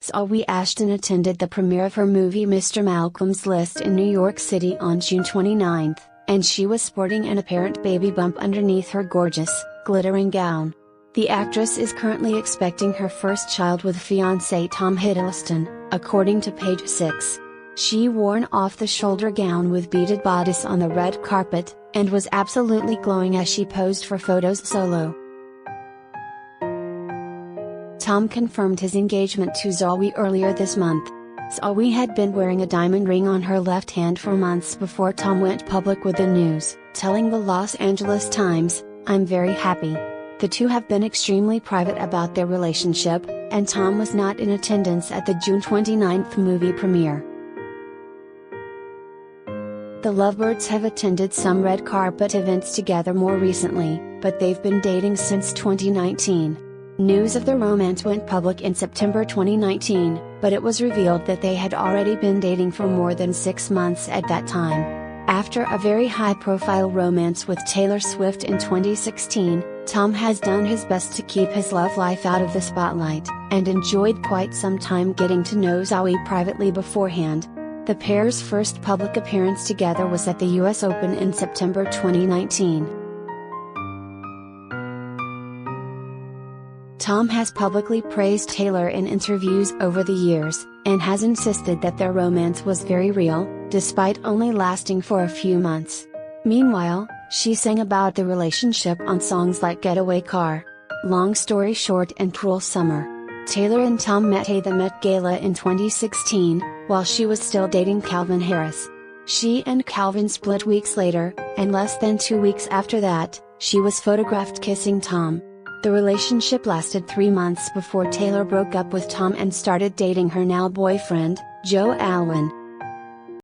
Zawe Ashton attended the premiere of her movie Mr. Malcolm's List in New York City on June 29, and she was sporting an apparent baby bump underneath her gorgeous, glittering gown. The actress is currently expecting her first child with fiancé Tom Hiddleston, according to Page 6. She wore an off-the-shoulder gown with beaded bodice on the red carpet, and was absolutely glowing as she posed for photos solo. Tom confirmed his engagement to Zawe earlier this month. Zawe had been wearing a diamond ring on her left hand for months before Tom went public with the news, telling the Los Angeles Times, "I'm very happy." The two have been extremely private about their relationship, and Tom was not in attendance at the June 29 movie premiere. The lovebirds have attended some red carpet events together more recently, but they've been dating since 2019. News of the romance went public in September 2019, but it was revealed that they had already been dating for more than 6 months at that time. After a very high-profile romance with Taylor Swift in 2016, Tom has done his best to keep his love life out of the spotlight, and enjoyed quite some time getting to know Zawe privately beforehand. The pair's first public appearance together was at the US Open in September 2019. Tom has publicly praised Taylor in interviews over the years, and has insisted that their romance was very real, despite only lasting for a few months. Meanwhile, she sang about the relationship on songs like Getaway Car, Long Story Short and Cruel Summer. Taylor and Tom met at the Met Gala in 2016, while she was still dating Calvin Harris. She and Calvin split weeks later, and less than 2 weeks after that, she was photographed kissing Tom. The relationship lasted 3 months before Taylor broke up with Tom and started dating her now boyfriend, Joe Alwyn.